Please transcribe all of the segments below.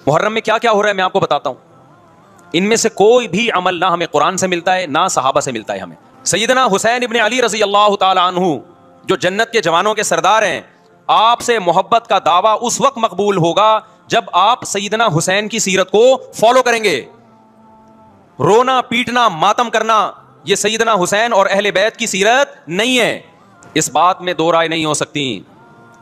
محرم میں کیا کیا ہو رہا ہے میں آپ کو بتاتا ہوں. ان میں سے کوئی بھی عمل نہ ہمیں قرآن سے ملتا ہے نہ صحابہ سے ملتا ہے. ہمیں سیدنا حسین ابن علی رضی اللہ تعالی عنہ جو جنت کے جوانوں کے سردار ہیں, آپ سے محبت کا دعویٰ اس وقت مقبول ہوگا جب آپ سیدنا حسین کی سیرت کو فالو کریں گے. رونا پیٹنا ماتم کرنا یہ سیدنا حسین اور اہل بیت کی سیرت نہیں ہے. اس بات میں دو رائے نہیں ہو سکتی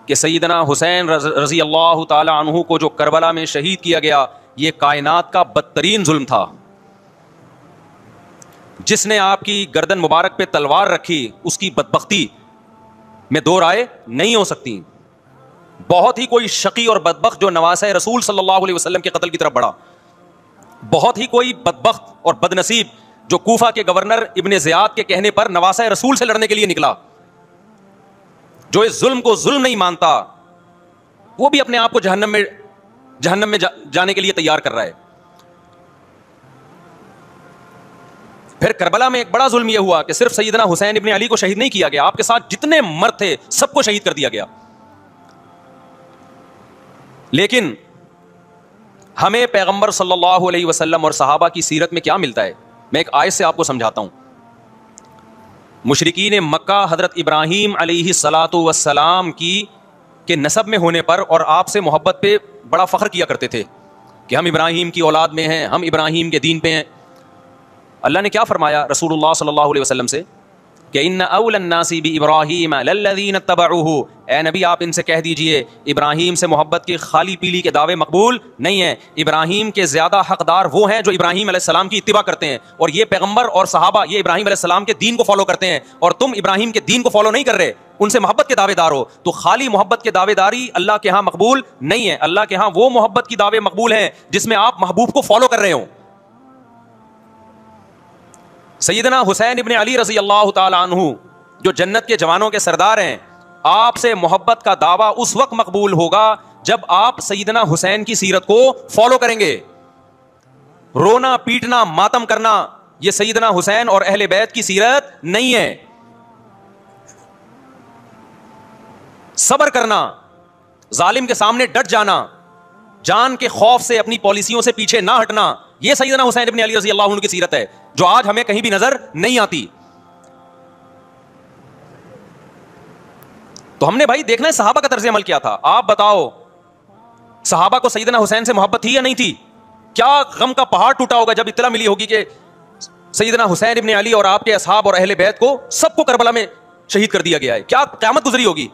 کہ سیدنا حسین رضی اللہ تعالی عنہ کو جو کربلا میں شہید کیا گیا یہ کائنات کا بدترین ظلم تھا. جس نے آپ کی گردن مبارک پہ تلوار رکھی اس کی بدبختی میں دو رائے نہیں ہو سکتی. بہت ہی کوئی شقی اور بدبخت جو نواسہ رسول صلی اللہ علیہ وسلم کے قتل کی طرف بڑھا, بہت ہی کوئی بدبخت اور بد نصیب جو کوفہ کے گورنر ابن زیاد کے کہنے پر نواسہ رسول سے لڑنے کے لیے نکلا, جو اس ظلم کو ظلم نہیں مانتا وہ بھی اپنے آپ کو جہنم میں جانے کے لیے تیار کر رہا ہے. پھر کربلا میں ایک بڑا ظلم یہ ہوا کہ صرف سیدنا حسین ابن علی کو شہید نہیں کیا گیا, آپ کے ساتھ جتنے مرد تھے سب کو شہید کر دیا گیا. لیکن ہمیں پیغمبر صلی اللہ علیہ وسلم اور صحابہ کی سیرت میں کیا ملتا ہے, میں ایک آیت سے آپ کو سمجھاتا ہوں. مشرکین مکہ حضرت ابراہیم علیہ الصلاۃ والسلام کے نسب میں ہونے پر اور آپ سے محبت پہ بڑا فخر کیا کرتے تھے کہ ہم ابراہیم کی اولاد میں ہیں, ہم ابراہیم کے دین پہ ہیں. اللہ نے کیا فرمایا رسول اللہ صلی اللہ علیہ وسلم سے کہ ان اول الناس بابراہیم للذین اتبعوہ, اے نبی آپ ان سے کہہ دیجئے ابراہیم سے محبت کے خالی پیلی کے دعوے مقبول نہیں ہیں. ابراہیم کے زیادہ حقدار وہ ہیں جو ابراہیم علیہ السلام کی اتباع کرتے ہیں, اور یہ پیغمبر اور صحابہ یہ ابراہیم علیہ السلام کے دین کو فالو کرتے ہیں, اور تم ابراہیم کے دین کو فالو نہیں کر رہے, ان سے محبت کے دعوے دار ہو. تو خالی محبت کے دعوے داری اللہ کے ہاں مقبول نہیں ہے. اللہ کے ہاں وہ محبت کی دعوے مقبول ہیں جس میں آپ محبوب کو فالو کر رہے ہوں. سیدنا حسین ابن علی رضی اللہ تعالی عنہ جو جنت کے جوانوں کے سردار ہیں, آپ سے محبت کا دعویٰ اس وقت مقبول ہوگا جب آپ سیدنا حسین کی سیرت کو فالو کریں گے. رونا پیٹنا ماتم کرنا یہ سیدنا حسین اور اہل بیت کی سیرت نہیں ہے. صبر کرنا, ظالم کے سامنے ڈٹ جانا, جان کے خوف سے اپنی پالیسیوں سے پیچھے نہ ہٹنا, یہ سیدنا حسین ابن علی رضی اللہ عنہ کی سیرت ہے جو آج ہمیں کہیں بھی نظر نہیں آتی. تو ہم نے بھائی دیکھنا ہے صحابہ کا طرز عمل کیا تھا. آپ بتاؤ صحابہ کو سیدنا حسین سے محبت تھی یا نہیں تھی؟ کیا غم کا پہاڑ ٹوٹا ہوگا جب اطلاع ملی ہوگی کہ سیدنا حسین ابن علی اور آپ کے اصحاب اور اہل بیت کو سب کو کربلا میں شہید کر دیا گیا ہے. کیا قیامت گزری ہوگی.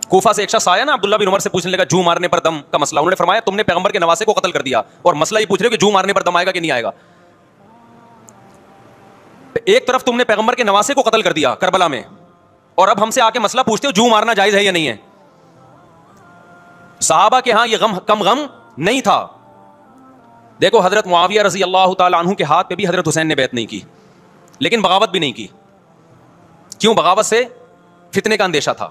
کوفہ سے ایک شخص آیا نا, عبداللہ بن عمر سے پوچھنے لگا جو مارنے پر دم کا مسئلہ. انہوں نے فرمایا تم نے پیغمبر کے نواسے کو قتل کر دیا اور مسئلہ یہ پوچھ رہے ہو کہ جو مارنے پر دم آئے گا کہ نہیں آئے گا. ایک طرف تم نے پیغمبر کے نواسے کو قتل کر دیا کربلا میں, اور اب ہم سے آ کے مسئلہ پوچھتے ہو جو مارنا جائز ہے یا نہیں ہے. صحابہ کے ہاں یہ غم کم غم نہیں تھا. دیکھو حضرت معاویہ رضی اللہ تعالی عنہ کے ہاتھ پہ بھی حضرت حسین نے بیعت نہیں کی, لیکن بغاوت بھی نہیں کی. کیوں؟ بغاوت سے فتنے کا اندیشہ تھا.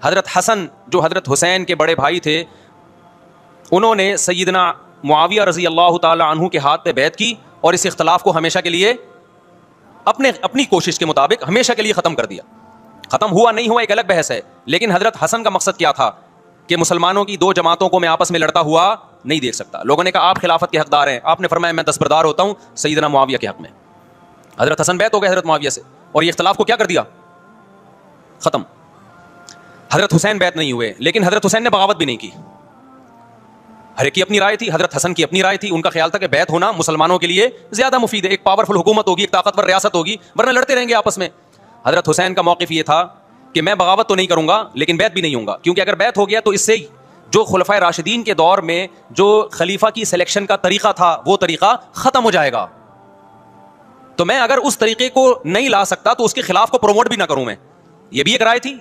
حضرت حسن جو حضرت حسین کے بڑے بھائی تھے, انہوں نے سیدنا معاویہ رضی اللہ تعالی عنہ کے ہاتھ پہ بیعت کی اور اس اختلاف کو ہمیشہ کے لیے اپنی کوشش کے مطابق ہمیشہ کے لیے ختم کر دیا. ختم ہوا نہیں ہوا ایک الگ بحث ہے, لیکن حضرت حسن کا مقصد کیا تھا کہ مسلمانوں کی دو جماعتوں کو میں آپس میں لڑتا ہوا نہیں دیکھ سکتا. لوگوں نے کہا آپ خلافت کے حقدار ہیں, آپ نے فرمایا میں دستبردار ہوتا ہوں سیدنا معاویہ کے حق میں. حضرت حسن بیعت ہو گئے حضرت معاویہ سے اور یہ اختلاف کو کیا کر دیا؟ ختم. حضرت حسین بیعت نہیں ہوئے, لیکن حضرت حسین نے بغاوت بھی نہیں کی. ہر ایک کی اپنی رائے تھی, حضرت حسن کی اپنی رائے تھی. ان کا خیال تھا کہ بیعت ہونا مسلمانوں کے لیے زیادہ مفید ہے, ایک پاورفل حکومت ہوگی, ایک طاقتور ریاست ہوگی, ورنہ لڑتے رہیں گے آپس میں. حضرت حسین کا موقف یہ تھا کہ میں بغاوت تو نہیں کروں گا لیکن بیعت بھی نہیں ہوں گا, کیونکہ اگر بیعت ہو گیا تو اس سے جو خلفائے راشدین کے دور میں جو خلیفہ کی سلیکشن کا طریقہ تھا وہ طریقہ ختم ہو جائے گا. تو میں اگر اس طریقے کو نہیں لا سکتا تو اس کے خلاف کو پروموٹ بھی نہ کروں میں. یہ بھی ایک رائے تھی.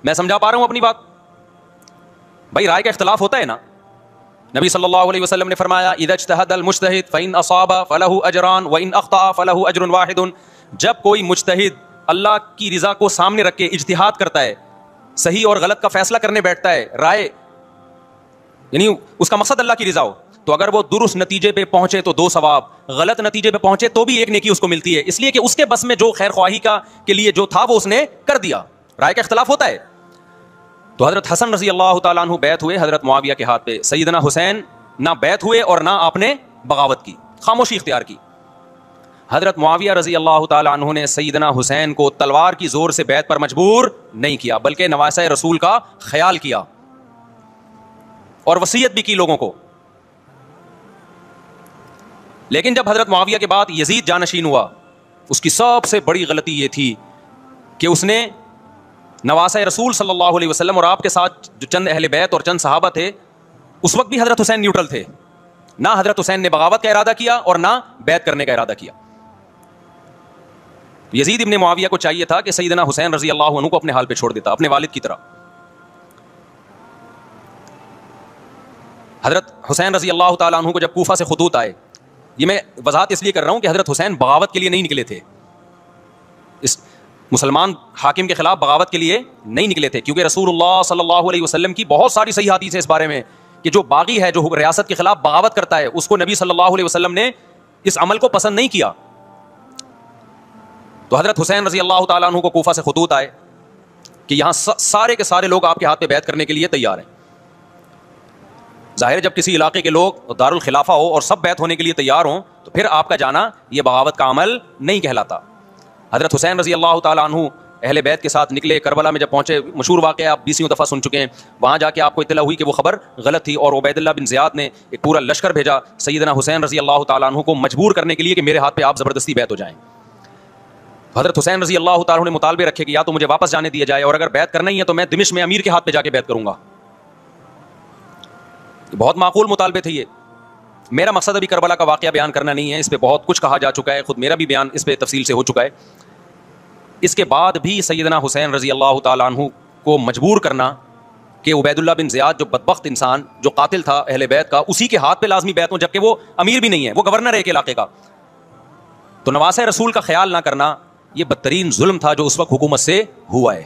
میں سمجھا پا رہا ہوں اپنی بات؟ بھائی رائے کا اختلاف ہوتا ہے نا. نبی صلی اللہ علیہ وسلم نے فرمایا اذا اجتہد المجتہد فإن اصاب فلہ اجران وإن اخطأ فلہ اجر واحد. جب کوئی مجتہد اللہ کی رضا کو سامنے رکھ کے اجتہاد کرتا ہے, صحیح اور غلط کا فیصلہ کرنے بیٹھتا ہے, رائے یعنی اس کا مقصد اللہ کی رضا ہو, تو اگر وہ درست نتیجے پہ پہنچے تو 2 ثواب, غلط نتیجے پہ پہنچے تو بھی 1 نیکی اس کو ملتی ہے, اس لیے کہ اس کے بس میں جو خیر خواہی کے لیے جو تھا وہ اس نے کر دیا. رائے کا اختلاف ہوتا ہے. تو حضرت حسن رضی اللہ تعالیٰ عنہ بیعت ہوئے حضرت معاویہ کے ہاتھ پہ. سیدنا حسین نہ بیعت ہوئے اور نہ آپ نے بغاوت کی, خاموشی اختیار کی. حضرت معاویہ رضی اللہ تعالیٰ عنہ نے سیدنا حسین کو تلوار کی زور سے بیعت پر مجبور نہیں کیا, بلکہ نواسۂ رسول کا خیال کیا اور وصیت بھی کی لوگوں کو. لیکن جب حضرت معاویہ کے بعد یزید جانشین ہوا, اس کی سب سے بڑی غلطی یہ تھی کہ اس نے نواسۂ رسول صلی اللہ علیہ وسلم اور آپ کے ساتھ جو چند اہل بیت اور چند صحابہ تھے, اس وقت بھی حضرت حسین نیوٹرل تھے. نہ حضرت حسین نے بغاوت کا ارادہ کیا اور نہ بیعت کرنے کا ارادہ کیا. یزید ابن معاویہ کو چاہیے تھا کہ سیدنا حسین رضی اللہ عنہ کو اپنے حال پہ چھوڑ دیتا, اپنے والد کی طرح. حضرت حسین رضی اللہ تعالیٰ عنہ کو جب کوفہ سے خطوط آئے, یہ میں وضاحت اس لیے کر رہا ہوں کہ حضرت حسین بغاوت کے لیے نہیں نکلے تھے, اس مسلمان حاکم کے خلاف بغاوت کے لیے نہیں نکلے تھے, کیونکہ رسول اللہ صلی اللہ علیہ وسلم کی بہت ساری صحیح حدیث ہے اس بارے میں کہ جو باغی ہے, جو ریاست کے خلاف بغاوت کرتا ہے, اس کو نبی صلی اللہ علیہ وسلم نے اس عمل کو پسند نہیں کیا. تو حضرت حسین رضی اللہ تعالیٰ عنہ کو کوفہ سے خطوط آئے کہ یہاں سارے کے سارے لوگ آپ کے ہاتھ پہ بیعت کرنے کے لیے تیار ہیں. ظاہر ہے جب کسی علاقے کے لوگ دارالخلافہ ہو اور سب بیعت ہونے کے لیے تیار ہوں تو پھر آپ کا جانا یہ بغاوت کا عمل نہیں کہلاتا. حضرت حسین رضی اللہ تعالیٰ عنہ اہل بیت کے ساتھ نکلے. کربلا میں جب پہنچے, مشہور واقعہ آپ 20 دفعہ سن چکے ہیں, وہاں جا کے آپ کو اطلاع ہوئی کہ وہ خبر غلط تھی, اور عبید اللہ بن زیاد نے ایک پورا لشکر بھیجا سیدنا حسین رضی اللہ تعالیٰ عنہ کو مجبور کرنے کے لیے کہ میرے ہاتھ پہ آپ زبردستی بیعت ہو جائیں. حضرت حسین رضی اللہ تعالیٰ عنہ نے مطالبے رکھے کہ یا تو مجھے واپس جانے دیا جائے, اور اگر بیعت کرنا ہی ہے تو میں دمشق میں امیر کے ہاتھ پہ جا کے بیعت کروں گا. بہت معقول مطالبے تھے یہ. میرا مقصد ابھی کربلا کا واقعہ بیان کرنا نہیں ہے, اس پہ بہت کچھ کہا جا چکا ہے, خود میرا بھی بیان اس پہ تفصیل سے ہو چکا ہے. اس کے بعد بھی سیدنا حسین رضی اللہ تعالیٰ عنہ کو مجبور کرنا کہ عبید اللہ بن زیاد جو بدبخت انسان, جو قاتل تھا اہل بیت کا, اسی کے ہاتھ پہ لازمی بیعت ہوں, جبکہ وہ امیر بھی نہیں ہے, وہ گورنر ہے ایک علاقے کا. تو نواسۂ رسول کا خیال نہ کرنا یہ بدترین ظلم تھا جو اس وقت حکومت سے ہوا ہے.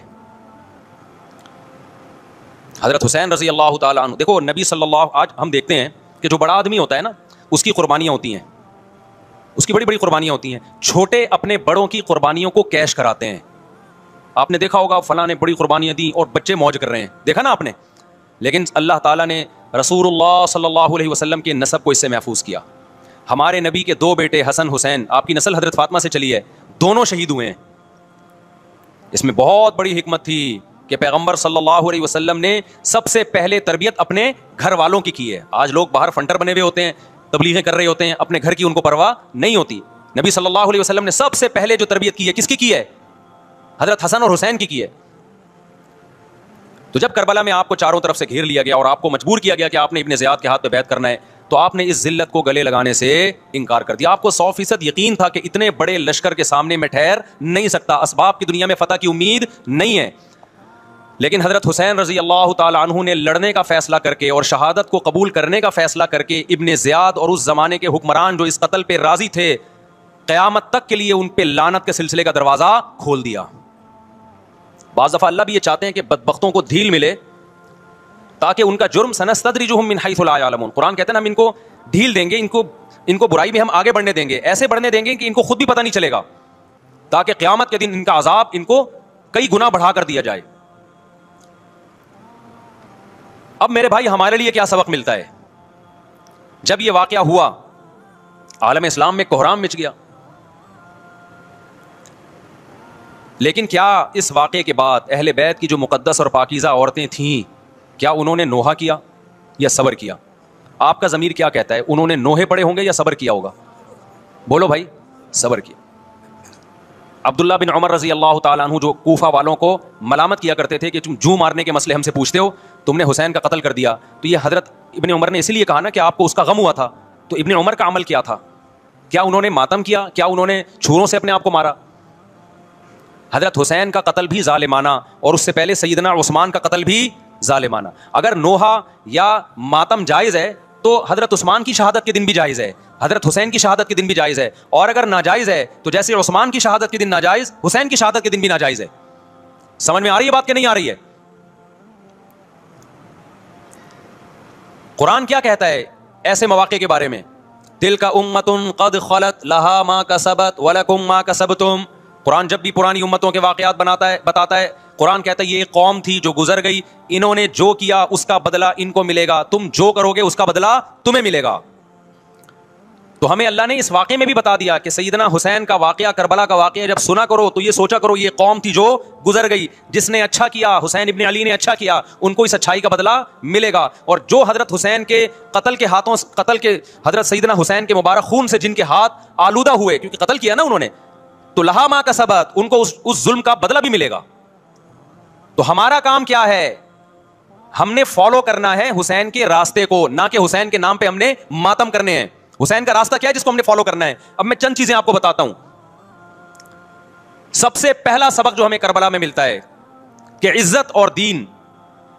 حضرت حسین رضی اللہ تعالیٰ عنہ, دیکھو نبی صلی اللہ, آج ہم دیکھتے ہیں کہ جو بڑا آدمی ہوتا ہے نا, اس کی قربانیاں ہوتی ہیں, اس کی بڑی بڑی قربانیاں ہوتی ہیں. چھوٹے اپنے بڑوں کی قربانیوں کو کیش کراتے ہیں. آپ نے دیکھا ہوگا فلاں نے بڑی قربانیاں دی اور بچے موج کر رہے ہیں, دیکھا نا آپ نے. لیکن اللہ تعالیٰ نے رسول اللہ صلی اللہ علیہ وسلم کے نسب کو اس سے محفوظ کیا. ہمارے نبی کے 2 بیٹے حسن حسین, آپ کی نسل حضرت فاطمہ سے چلی ہے, دونوں شہید ہوئے ہیں. اس میں بہت بڑی حکمت تھی کہ پیغمبر صلی اللہ علیہ وسلم نے سب سے پہلے تربیت اپنے گھر والوں کی کی ہے. آج لوگ باہر فنٹر بنے ہوئے ہوتے ہیں, تبلیغیں کر رہے ہوتے ہیں, اپنے گھر کی ان کو پرواہ نہیں ہوتی. نبی صلی اللہ علیہ وسلم نے سب سے پہلے جو تربیت کی ہے, کس کی ہے؟ حضرت حسن اور حسین کی ہے. تو جب کربلا میں آپ کو چاروں طرف سے گھیر لیا گیا اور آپ کو مجبور کیا گیا کہ آپ نے ابن زیاد کے ہاتھ پہ بیعت کرنا ہے, تو آپ نے اس ذلت کو گلے لگانے سے انکار کر دیا. آپ کو 100% یقین تھا کہ اتنے بڑے لشکر کے سامنے میں ٹھہر نہیں سکتا, اسباب کی دنیا میں فتح کی امید نہیں ہے. لیکن حضرت حسین رضی اللہ تعالی عنہ نے لڑنے کا فیصلہ کر کے اور شہادت کو قبول کرنے کا فیصلہ کر کے ابن زیاد اور اس زمانے کے حکمران جو اس قتل پہ راضی تھے, قیامت تک کے لیے ان پہ لعنت کے سلسلے کا دروازہ کھول دیا. بعض دفعہ اللہ بھی یہ چاہتے ہیں کہ بدبختوں کو ڈھیل ملے تاکہ ان کا جرم سنستدرجہم من حیث لا یعلمون. قرآن کہتے ہیں نا ہم ان کو ڈھیل دیں گے, ان کو برائی میں ہم آگے بڑھنے دیں گے, ایسے بڑھنے دیں گے کہ ان کو خود بھی پتہ نہیں چلے گا, تاکہ قیامت کے دن ان کا عذاب ان کو کئی گنا بڑھا کر دیا جائے. اب میرے بھائی ہمارے لیے کیا سبق ملتا ہے؟ جب یہ واقعہ ہوا عالم اسلام میں کوہرام مچ گیا, لیکن کیا اس واقعے کے بعد اہل بیت کی جو مقدس اور پاکیزہ عورتیں تھیں, کیا انہوں نے نوحہ کیا یا صبر کیا؟ آپ کا ضمیر کیا کہتا ہے, انہوں نے نوحے پڑے ہوں گے یا صبر کیا ہوگا؟ بولو بھائی, صبر کیا. عبداللہ بن عمر رضی اللہ تعالیٰ عنہ جو کوفہ والوں کو ملامت کیا کرتے تھے کہ تم جو مارنے کے مسئلے ہم سے پوچھتے ہو, تم نے حسین کا قتل کر دیا, تو یہ حضرت ابن عمر نے اسی لیے کہا نا کہ آپ کو اس کا غم ہوا تھا. تو ابن عمر کا عمل کیا تھا؟ کیا انہوں نے ماتم کیا؟ کیا انہوں نے چھروں سے اپنے آپ کو مارا؟ حضرت حسین کا قتل بھی ظالمانہ, اور اس سے پہلے سیدنا عثمان کا قتل بھی ظالمانہ. اگر نوحہ یا ماتم جائز ہے تو حضرت عثمان کی شہادت کے دن بھی جائز ہے, حضرت حسین کی شہادت کے دن بھی جائز ہے, اور اگر ناجائز ہے تو جیسے عثمان کی شہادت کے دن ناجائز, حسین کی شہادت کے دن بھی ناجائز ہے. سمجھ میں آ رہی ہے بات کہ نہیں آ رہی ہے؟ قرآن کیا کہتا ہے ایسے مواقع کے بارے میں؟ تلک امۃ قد خلت لہا ما کسبت ولکم ما کسبتم. قرآن جب بھی پرانی امتوں کے واقعات بتاتا ہے, قرآن کہتا ہے یہ ایک قوم تھی جو گزر گئی, انہوں نے جو کیا اس کا بدلہ ان کو ملے گا, تم جو کرو گے اس کا بدلہ تمہیں ملے گا. تو ہمیں اللہ نے اس واقعے میں بھی بتا دیا کہ سیدنا حسین کا واقعہ, کربلا کا واقعہ جب سنا کرو تو یہ سوچا کرو یہ قوم تھی جو گزر گئی, جس نے اچھا کیا, حسین ابن علی نے اچھا کیا, ان کو اس اچھائی کا بدلہ ملے گا. اور جو حضرت حسین کے قتل کے حضرت سیدنا حسین کے مبارک خون سے جن کے ہاتھ آلودہ ہوئے, کیونکہ قتل کیا نا انہوں نے, تو لہا ما کسبت, ان کو اس ظلم کا بدلہ بھی ملے گا. تو ہمارا کام کیا ہے؟ ہم نے فالو کرنا ہے حسین کے راستے کو, نہ کہ حسین کے نام پہ ہم نے ماتم کرنے ہیں. حسین کا راستہ کیا ہے جس کو ہم نے فالو کرنا ہے؟ اب میں چند چیزیں آپ کو بتاتا ہوں. سب سے پہلا سبق جو ہمیں کربلا میں ملتا ہے کہ عزت اور دین,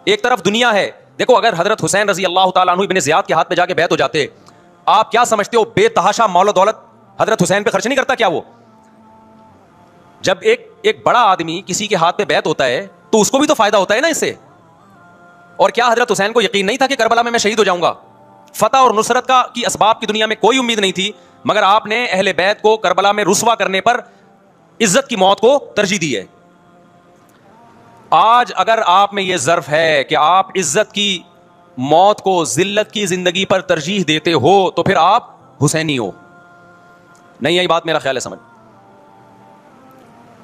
ایک طرف دنیا ہے. دیکھو اگر حضرت حسین رضی اللہ تعالیٰ عنہ ابن زیاد کے ہاتھ پہ جا کے بیعت ہو جاتے, آپ کیا سمجھتے ہو بے تحاشا مال و دولت حضرت حسین پہ خرچ نہیں کرتا کیا وہ؟ جب ایک بڑا آدمی کسی کے ہاتھ پہ بیعت ہوتا ہے تو اس کو بھی تو فائدہ ہوتا ہے نا اس سے. اور کیا حضرت حسین کو یقین نہیں تھا کہ کربلا میں شہید ہو جاؤں گا؟ فتح اور نصرت کی اسباب کی دنیا میں کوئی امید نہیں تھی, مگر آپ نے اہل بیت کو کربلا میں رسوا کرنے پر عزت کی موت کو ترجیح دی ہے. آج اگر آپ میں یہ ظرف ہے کہ آپ عزت کی موت کو ذلت کی زندگی پر ترجیح دیتے ہو تو پھر آپ حسینی ہو. نہیں, یہی بات میرا خیال ہے سمجھ.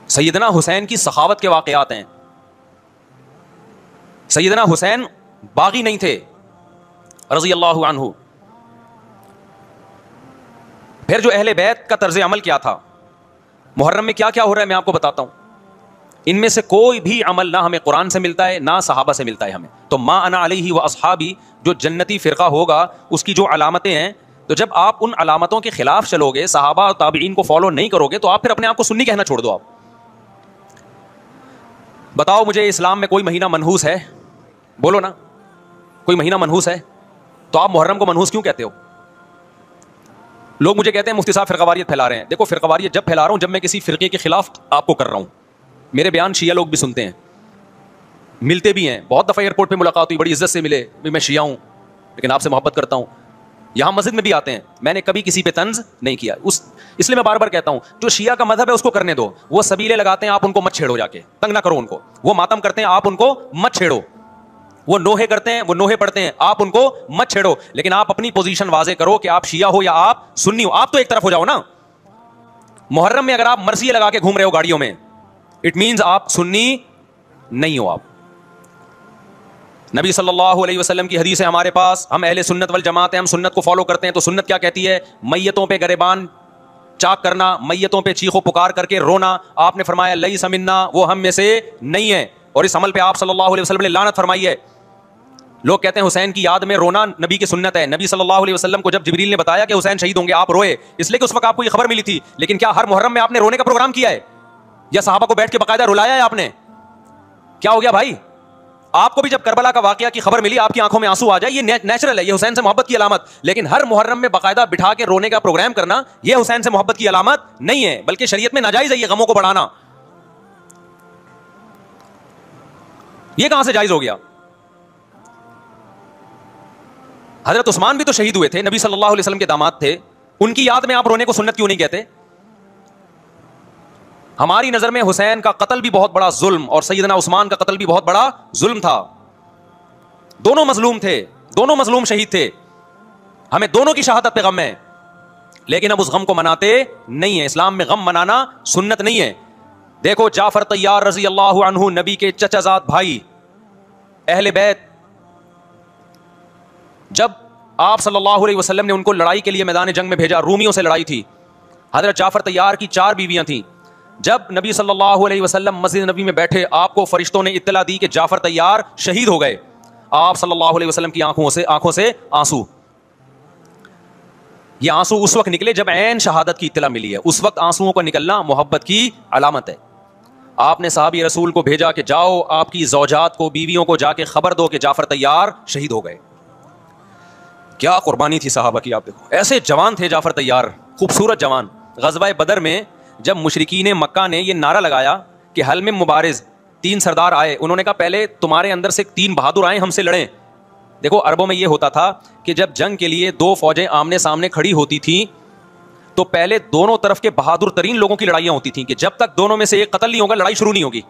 سیدنا حسین کی سخاوت کے واقعات ہیں. سیدنا حسین باغی نہیں تھے رضی اللہ عنہ. پھر جو اہل بیت کا طرز عمل کیا تھا, محرم میں کیا کیا ہو رہا ہے میں آپ کو بتاتا ہوں. ان میں سے کوئی بھی عمل نہ ہمیں قرآن سے ملتا ہے نہ صحابہ سے ملتا ہے ہمیں. تو ما انا علیہ و اصحابی جو جنتی فرقہ ہوگا اس کی جو علامتیں ہیں, تو جب آپ ان علامتوں کے خلاف چلو گے, صحابہ اور تابعین کو فالو نہیں کرو گے, تو آپ پھر اپنے آپ کو سنی کہنا چھوڑ دو. آپ بتاؤ مجھے اسلام میں کوئی مہینہ منحوس ہے؟ بولو نا, کوئی مہینہ منحوس ہے؟ تو آپ محرم کو منحوس کیوں کہتے ہو؟ لوگ مجھے کہتے ہیں مفتی صاحب فرقہ واریت پھیلا رہے ہیں. دیکھو فرقہ واریت جب پھیلا رہا ہوں جب میں کسی فرقے کے خلاف آپ کو کر رہا ہوں. میرے بیان شیعہ لوگ بھی سنتے ہیں, ملتے بھی ہیں. بہت دفعہ ایئرپورٹ پہ ملاقات ہوئی, بڑی عزت سے ملے, میں شیعہ ہوں لیکن آپ سے محبت کرتا ہوں. یہاں مسجد میں بھی آتے ہیں, میں نے کبھی کسی پہ طنز نہیں کیا. اس لیے میں بار بار کہتا ہوں جو شیعہ کا مذہب ہے اس کو کرنے دو. وہ سبیلے لگاتے ہیں, آپ ان کو مت چھیڑو, جا کے تنگ نہ کرو ان کو. وہ ماتم کرتے ہیں, آپ ان کو مت چھیڑو. وہ نوحے کرتے ہیں, وہ نوحے پڑھتے ہیں, آپ ان کو مت چھیڑو. لیکن آپ اپنی پوزیشن واضح کرو کہ آپ شیعہ ہو یا آپ سنی ہو. آپ تو ایک طرف ہو جاؤ نا. محرم میں اگر آپ مرثیے لگا کے گھوم رہے ہو گاڑیوں میں, اٹ مینز آپ سنی نہیں ہو. آپ نبی صلی اللہ علیہ وسلم کی حدیث ہے ہمارے پاس, ہم اہل سنت والجماعت ہیں, ہم سنت کو فالو کرتے ہیں. تو سنت کیا کہتی ہے؟ میتوں پہ گریبان چاک کرنا, میتوں پہ چیخو پکار کر کے رونا. آپ نے فرمایا لیس منا, وہ ہم میں سے نہیں ہے. اور اس عمل پہ آپ صلی اللہ علیہ وسلم نے لعنت فرمائی ہے. لوگ کہتے ہیں حسین کی یاد میں رونا نبی کی سنت ہے. نبی صلی اللہ علیہ وسلم کو جب جبریل نے بتایا کہ حسین شہید ہوں گے, آپ روئے, اس لیے کہ اس وقت آپ کو یہ خبر ملی تھی. لیکن کیا ہر محرم میں آپ نے رونے کا پروگرام کیا ہے یا صحابہ کو بیٹھ کے باقاعدہ رلایا ہے آپ نے؟ کیا ہو گیا بھائی؟ آپ کو بھی جب کربلا کا واقعہ کی خبر ملی آپ کی آنکھوں میں آنسو آ جائے, یہ نیچرل ہے, یہ حسین سے محبت کی علامت. لیکن ہر محرم میں باقاعدہ بٹھا کے رونے کا پروگرام کرنا یہ حسین سے محبت کی علامت نہیں ہے, بلکہ شریعت میں ناجائز ہے یہ غموں کو بڑھانا. یہ کہاں سے جائز ہو گیا؟ حضرت عثمان بھی تو شہید ہوئے تھے, نبی صلی اللہ علیہ وسلم کے داماد تھے. ان کی یاد میں آپ رونے کو سنت کیوں نہیں کہتے؟ ہماری نظر میں حسین کا قتل بھی بہت بڑا ظلم اور سیدنا عثمان کا قتل بھی بہت بڑا ظلم تھا. دونوں مظلوم تھے, دونوں مظلوم شہید تھے. ہمیں دونوں کی شہادت پہ غم ہے, لیکن اب اس غم کو مناتے نہیں ہیں. اسلام میں غم منانا سنت نہیں ہے. دیکھو جعفر طیار رضی اللہ عنہ, نبی کے چچا زاد بھائی, اہل بیت, جب آپ صلی اللہ علیہ وسلم نے ان کو لڑائی کے لیے میدان جنگ میں بھیجا, رومیوں سے لڑائی تھی. حضرت جعفر طیار کی 4 بیویاں تھیں. جب نبی صلی اللہ علیہ وسلم مسجد نبی میں بیٹھے, آپ کو فرشتوں نے اطلاع دی کہ جعفر طیار شہید ہو گئے. آپ صلی اللہ علیہ وسلم کی آنکھوں سے آنسو. یہ آنسو اس وقت نکلے جب عین شہادت کی اطلاع ملی ہے. اس وقت آنسوؤں کا نکلنا محبت کی علامت ہے. آپ نے صحابی رسول کو بھیجا کہ جاؤ آپ کی زوجات کو, بیویوں کو جا کے خبر دو کہ جعفر طیار شہید ہو گئے. کیا قربانی تھی صحابہ کی. آپ دیکھو ایسے جوان تھے جعفر طیار, خوبصورت جوان. غزوہ بدر میں جب مشرکین مکہ نے یہ نعرہ لگایا کہ حل میں مبارز, 3 سردار آئے, انہوں نے کہا پہلے تمہارے اندر سے 3 بہادر آئے, ہم سے لڑیں. دیکھو عربوں میں یہ ہوتا تھا کہ جب جنگ کے لیے 2 فوجیں آمنے سامنے کھڑی ہوتی تھیں تو پہلے دونوں طرف کے بہادر ترین لوگوں کی لڑائیاں ہوتی تھیں کہ جب تک دونوں میں سے ایک قتل نہیں ہوگا لڑائی شروع نہیں ہوگی.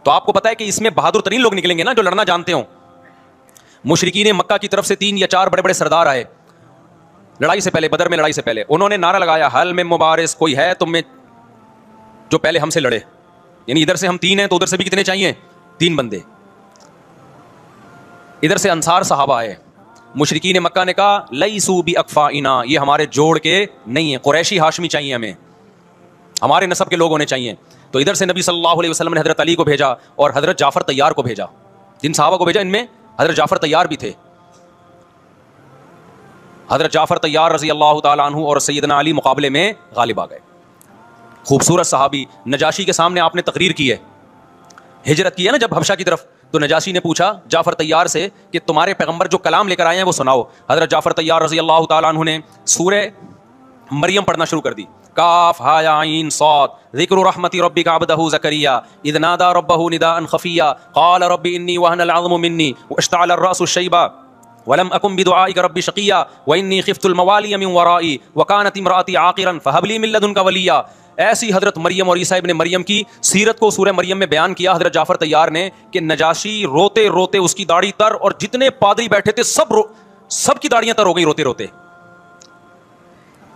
تو آپ کو پتا ہے کہ اس میں بہادر ترین لوگ نکلیں گے نا جو لڑنا جانتے ہوں. مشرکین مکہ کی طرف سے 3 یا 4 بڑے بڑے سردار آئے لڑائی سے پہلے, بدر میں لڑائی سے پہلے. انہوں نے نعرہ لگایا حل میں مبارز, کوئی ہے تم میں جو پہلے ہم سے لڑے. یعنی ادھر سے ہم 3 ہیں تو ادھر سے بھی کتنے چاہیے؟ 3 بندے. ادھر سے انصار صحابہ آئے. مشرکین مکہ نے کہا لیسو باکفائنا, یہ ہمارے جوڑ کے نہیں ہیں, قریشی ہاشمی چاہیے ہمیں, ہمارے نسب کے لوگ ہونے چاہیے. تو ادھر سے نبی صلی اللہ علیہ وسلم نے حضرت علی کو بھیجا اور حضرت جعفر طیار کو بھیجا. جن صحابہ کو بھیجا ان میں حضرت جعفر طیار بھی تھے. حضرت جعفر طیار رضی اللہ تعالیٰ عنہ اور سیدنا علی مقابلے میں غالب آ گئے. خوبصورت صحابی. نجاشی کے سامنے آپ نے تقریر کی ہے, ہجرت کی ہے نا جب حبشہ کی طرف, تو نجاشی نے پوچھا جعفر طیار سے کہ تمہارے پیغمبر جو کلام لے کر آئے ہیں وہ سناؤ. حضرت جعفر طیار رضی اللہ تعالیٰ عنہ نے سورہ مریم پڑھنا شروع کر دی. کاف ہا یا عین صاد ذکر رحمت ربک عبدہ زکریا اذ نادى ربہ نداء خفیا قال رب انی وہن العظم منی واشتعل الرأس شیبا ولم اکن بدعائک رب شقیا وانی خفت الموالی من ورائی وکانت امراتی عاقرا فہب لی من لدنک ولیا. ایسی حضرت مریم اور عیسیٰ ابن مریم کی سیرت کو سورہ مریم میں بیان کیا حضرت جعفر طیار نے کہ نجاشی روتے روتے, اس کی داڑھی تر, اور جتنے پادری بیٹھے تھے سب کی داڑیاں تر ہو گئی روتے روتے.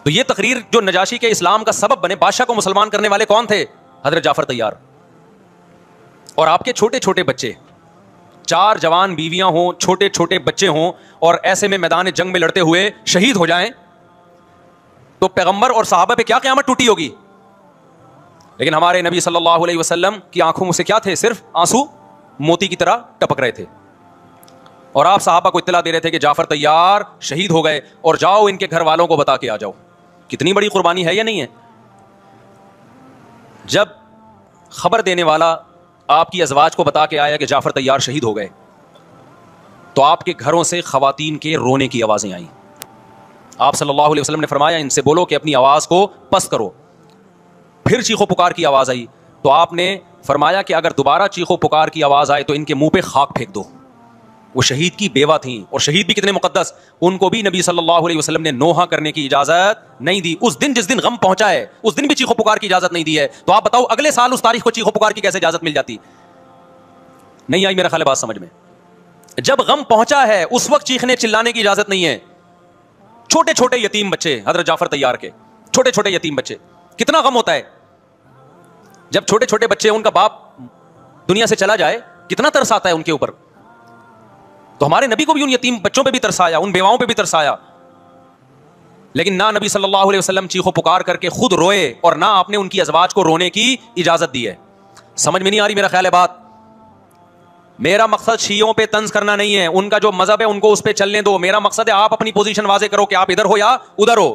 تو یہ تقریر جو نجاشی کے اسلام کا سبب بنے, بادشاہ کو مسلمان کرنے والے کون تھے؟ حضرت جعفر طیار. اور آپ کے چھوٹے چھوٹے بچے, 4 جوان بیویاں ہوں, چھوٹے چھوٹے بچے ہوں, اور ایسے میں میدان جنگ میں لڑتے ہوئے شہید ہو جائیں تو پیغمبر اور صحابہ پہ کیا قیامت ٹوٹی ہوگی. لیکن ہمارے نبی صلی اللہ علیہ وسلم کی آنکھوں میں سے کیا تھے؟ صرف آنسو موتی کی طرح ٹپک رہے تھے. اور آپ صحابہ کو اطلاع دے رہے تھے کہ جعفر طیار شہید ہو گئے اور جاؤ ان کے گھر والوں کو بتا کے آ جاؤ. کتنی بڑی قربانی ہے یا نہیں ہے؟ جب خبر دینے والا آپ کی ازواج کو بتا کے آیا کہ جعفر طیار شہید ہو گئے تو آپ کے گھروں سے خواتین کے رونے کی آوازیں آئیں. آپ صلی اللہ علیہ وسلم نے فرمایا ان سے بولو کہ اپنی آواز کو پست کرو. پھر چیخو پکار کی آواز آئی تو آپ نے فرمایا کہ اگر دوبارہ چیخو پکار کی آواز آئے تو ان کے منہ پہ خاک پھینک دو. وہ شہید کی بیوہ تھیں, اور شہید بھی کتنے مقدس, ان کو بھی نبی صلی اللہ علیہ وسلم نے نوحہ کرنے کی اجازت نہیں دی. اس دن جس دن غم پہنچا ہے اس دن بھی چیخو پکار کی اجازت نہیں دی ہے. تو آپ بتاؤ اگلے سال اس تاریخ کو چیخو پکار کی کیسے اجازت مل جاتی؟ نہیں آئی میرا خیال ہے بات سمجھ میں. جب غم پہنچا ہے اس وقت چیخنے چلانے کی اجازت نہیں ہے. چھوٹے چھوٹے یتیم بچے, حضرت جعفر طیار کے چھوٹے چھوٹے یتیم بچے, کتنا غم ہوتا ہے جب چھوٹے چھوٹے بچے, ان کا باپ دنیا سے چلا جائے, کتنا ترس آتا ہے ان کے اوپر. تو ہمارے نبی کو بھی ان یتیم بچوں پہ بھی ترس آیا, ان بیواؤں پہ بھی ترس آیا. لیکن نہ نبی صلی اللہ علیہ وسلم چیخو پکار کر کے خود روئے, اور نہ آپ نے ان کی ازواج کو رونے کی اجازت دی ہے. سمجھ میں نہیں آ رہی میرا خیال ہے بات. میرا مقصد شیعوں پہ طنز کرنا نہیں ہے, ان کا جو مذہب ہے ان کو اس پہ چلنے دو. میرا مقصد ہے آپ اپنی پوزیشن واضح کرو کہ آپ ادھر ہو یا ادھر ہو.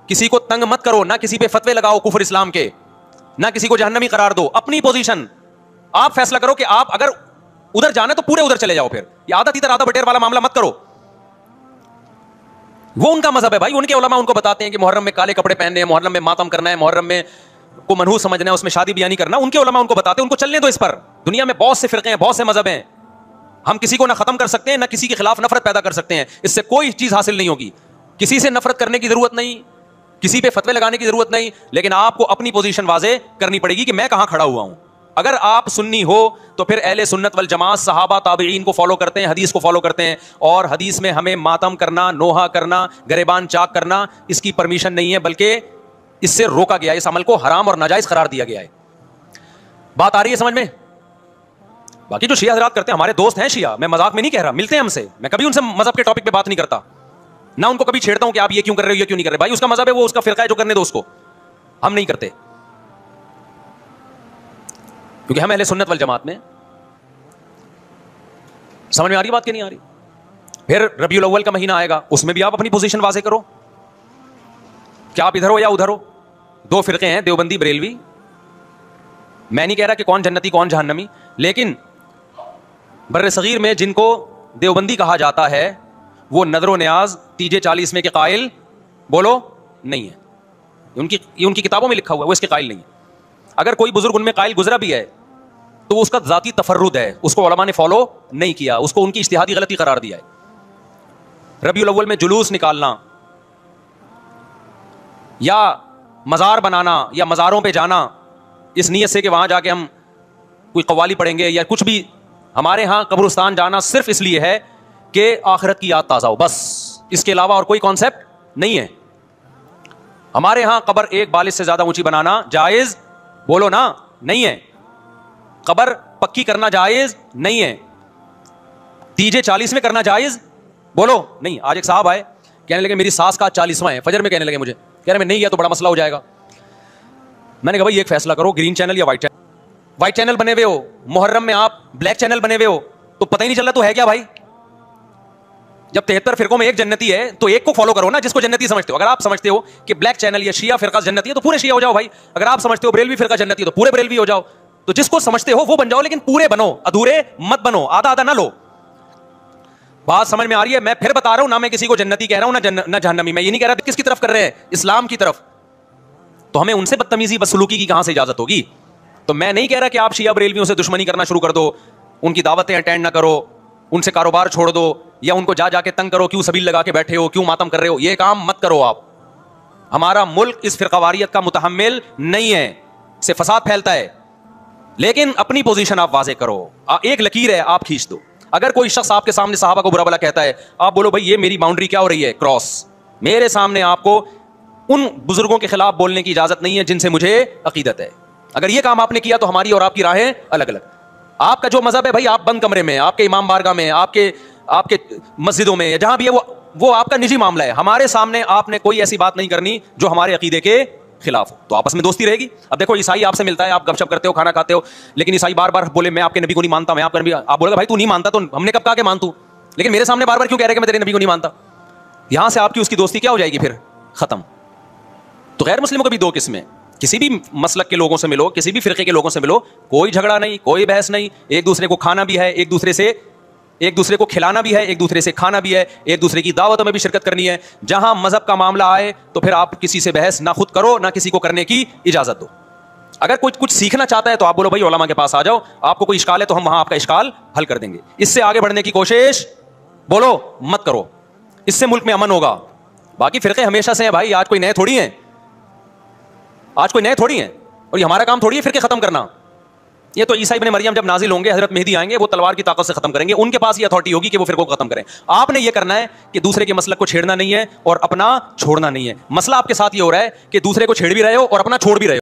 کسی کو تنگ مت کرو, نہ کسی پہ فتوے لگاؤ کفر اسلام کے, نہ کسی کو جہنمی قرار دو. اپنی پوزیشن آپ فیصلہ کرو کہ آپ اگر ادھر جانا تو پورے ادھر چلے جاؤ. پھر یہ آدھا تیتر آدھا بٹیر والا معاملہ مت کرو. وہ ان کا مذہب ہے بھائی, ان کے علماء ان کو بتاتے ہیں کہ محرم میں کالے کپڑے پہننے ہیں, محرم میں ماتم کرنا ہے, محرم میں کو منحوس سمجھنا ہے, اس میں شادی بیاہ نہیں کرنا. ان کے علماء ان کو بتاتے ہیں, ان کو چلنے دو اس پر. دنیا میں بہت سے فرقے ہیں, بہت سے مذہب ہیں, ہم کسی کو نہ ختم کر سکتے ہیں نہ کسی کے خلاف نفرت پیدا کر سکتے ہیں. اس سے کوئی چیز حاصل نہیں ہوگی. کسی سے نفرت کرنے کی ضرورت نہیں, کسی پہ فتوے لگانے کی ضرورت نہیں, لیکن آپ کو اپنی پوزیشن واضح کرنی پڑے گی کہ میں کہاں کھڑا ہوا ہوں. اگر آپ سنی ہو تو پھر اہل سنت والجماعت صحابہ تابعین کو فالو کرتے ہیں, حدیث کو فالو کرتے ہیں, اور حدیث میں ہمیں ماتم کرنا, نوحہ کرنا, گریبان چاک کرنا اس کی پرمیشن نہیں ہے, بلکہ اس سے روکا گیا ہے, اس عمل کو حرام اور ناجائز قرار دیا گیا ہے. بات آ رہی ہے سمجھ میں؟ باقی جو شیعہ حضرات کرتے ہیں, ہمارے دوست ہیں شیعہ, میں مذاق میں نہیں کہہ رہا, ملتے ہیں ہم سے, میں کبھی ان سے مذہب کے ٹاپک پہ بات نہیں کرتا, نہ ان کو کبھی چھیڑتا ہوں کہ آپ یہ کیوں کر رہے ہو, یہ کیوں نہیں کر رہے. بھائی اس کا مذہب ہے, وہ اس کا فرقہ ہے, جو کرنے دو اس کو, ہم نہیں کرتے, کیونکہ ہم اہل سنت والجماعت میں. سمجھ میں آ رہی بات کہ نہیں آ رہی؟ پھر ربیع الاول کا مہینہ آئے گا, اس میں بھی آپ اپنی پوزیشن واضح کرو کہ آپ ادھر ہو یا ادھر ہو. 2 فرقے ہیں, دیوبندی بریلوی. میں نہیں کہہ رہا کہ کون جنتی کون جہنمی, لیکن بر صغیر میں جن کو دیوبندی کہا جاتا ہے وہ نظر و نیاز تیجے 40 میں کے قائل بولو نہیں ہے. ان کی کتابوں میں لکھا ہوا ہے, وہ اس کے قائل نہیں ہے. اگر کوئی بزرگ ان میں قائل گزرا بھی ہے تو اس کا ذاتی تفرد ہے, اس کو علماء نے فالو نہیں کیا, اس کو ان کی اجتہادی غلطی قرار دیا ہے. ربیع الاول میں جلوس نکالنا, یا مزار بنانا یا مزاروں پہ جانا اس نیت سے کہ وہاں جا کے ہم کوئی قوالی پڑھیں گے یا کچھ بھی. ہمارے ہاں قبرستان جانا صرف اس لیے ہے کہ آخرت کی یاد تازہ ہو, بس. اس کے علاوہ اور کوئی کانسیپٹ نہیں ہے. ہمارے ہاں قبر ایک بالش سے زیادہ اونچی بنانا جائز, بولو نا, نہیں ہے. قبر پکی کرنا جائز نہیں ہے. تیجے 40 میں کرنا جائز, بولو نہیں. آج ایک صاحب آئے, کہنے لگے میری ساس کا 40واں ہے, فجر میں کہنے لگے مجھے, کہہ رہے میں نہیں گیا تو بڑا مسئلہ ہو جائے گا. میں نے کہا بھائی ایک فیصلہ کرو, گرین چینل یا وائٹ چینل. وائٹ چینل بنے ہوئے ہو, محرم میں آپ بلیک چینل بنے ہوئے ہو, تو پتہ ہی نہیں چل رہا تو ہے کیا بھائی. جب 73 فرقوں میں ایک جنتی ہے تو ایک کو فالو کرو نا جس کو جنتی سمجھتے ہو. اگر آپ سمجھتے ہو کہ بلیک چینل یا شیعہ فرقہ جنتی ہے تو پورے شیعہ ہو جاؤ بھائی. اگر آپ سمجھتے ہو بریلوی فرقہ جنتی ہے تو پورے بریلوی ہو جاؤ. تو جس کو سمجھتے ہو وہ بن جاؤ, لیکن پورے بنو, ادھورے مت بنو, آدھا آدھا نہ لو. بات سمجھ میں آ رہی ہے؟ میں پھر بتا رہا ہوں, نہ میں کسی کو جنتی کہہ رہا ہوں نہ جہنمی. میں یہ نہیں کہہ رہا کس کی طرف کر رہے ہیں, اسلام کی طرف. تو ہمیں ان سے بدتمیزی بدسلوکی کی کہاں سے اجازت ہوگی؟ تو میں نہیں کہہ رہا کہ آپ شیعہ بریلویوں سے دشمنی کرنا شروع کر دو, ان کی دعوتیں اٹینڈ نہ کرو, ان سے کاروبار چھوڑ دو, یا ان کو جا کے تنگ کرو, کیوں سبیل لگا کے بیٹھے ہو, کیوں ماتم کر رہے ہو. یہ کام مت کرو آپ. ہمارا ملک اس فرقہ واریت کا متحمل نہیں ہے, اس سے فساد پھیلتا ہے. لیکن اپنی پوزیشن آپ واضح کرو. ایک لکیر ہے آپ کھینچ دو. اگر کوئی شخص آپ کے سامنے صحابہ کو برا بلا کہتا ہے, آپ بولو بھائی یہ میری باؤنڈری کیا ہو رہی ہے, کراس. میرے سامنے آپ کو ان بزرگوں کے خلاف بولنے کی اجازت نہیں ہے جن سے مجھے عقیدت ہے. اگر یہ کام آپ نے کیا تو ہماری اور آپ کی راہیں الگ الگ. آپ کا جو مذہب ہے بھائی, آپ بند کمرے میں, آپ کے امام بارگاہ میں, آپ کے مسجدوں میں, جہاں بھی ہے وہ آپ کا نجی معاملہ ہے. ہمارے سامنے آپ نے کوئی ایسی بات نہیں کرنی جو ہمارے عقیدے کے خلاف ہو. تو آپس میں دوستی رہے گی. اب دیکھو عیسائی آپ سے ملتا ہے, آپ گپ شپ کرتے ہو, کھانا کھاتے ہو, لیکن عیسائی بار بار بولے میں آپ کے نبی کو نہیں مانتا, میں آپ کا نبی. آپ بولے گا بھائی تو نہیں مانتا تو ہم نے کب کہا کہ مان تو, لیکن میرے سامنے بار بار کیوں کہہ رہے کہ میں تیرے نبی کو نہیں مانتا. یہاں سے آپ کی اس کی دوستی کیا ہو جائے گی, پھر ختم. تو غیر مسلموں کو بھی دو قسمیں, کسی بھی مسلک کے لوگوں سے ملو, کسی بھی فرقے کے لوگوں سے ملو, کوئی جھگڑا نہیں, کوئی بحث نہیں. ایک دوسرے کو کھانا بھی ہے, ایک دوسرے کو کھلانا بھی ہے, ایک دوسرے سے کھانا بھی ہے, ایک دوسرے کی دعوتوں میں بھی شرکت کرنی ہے. جہاں مذہب کا معاملہ آئے تو پھر آپ کسی سے بحث نہ خود کرو نہ کسی کو کرنے کی اجازت دو. اگر کچھ سیکھنا چاہتا ہے تو آپ بولو بھائی علماء کے پاس آ جاؤ, آپ کو کوئی اشکال ہے تو ہم وہاں آپ کا اشکال حل کر دیں گے. اس سے آگے بڑھنے کی کوشش بولو مت کرو, اس سے ملک میں امن ہوگا. باقی فرقے ہمیشہ سے ہیں بھائی, آج کوئی نئے تھوڑی ہیں, اور یہ ہمارا کام تھوڑی ہے فرقے ختم کرنا. یہ تو عیسیٰ ابن مریم جب نازل ہوں گے, حضرت مہدی آئیں گے, وہ تلوار کی طاقت سے ختم کریں گے. ان کے پاس یہ اتھارٹی ہوگی کہ وہ فرقوں کو ختم کریں. آپ نے یہ کرنا ہے کہ دوسرے کے مسلک کو چھیڑنا نہیں ہے اور اپنا چھوڑنا نہیں ہے. مسئلہ آپ کے ساتھ یہ ہو رہا ہے کہ دوسرے کو چھیڑ بھی رہے ہو اور اپنا چھوڑ بھی رہے ہو.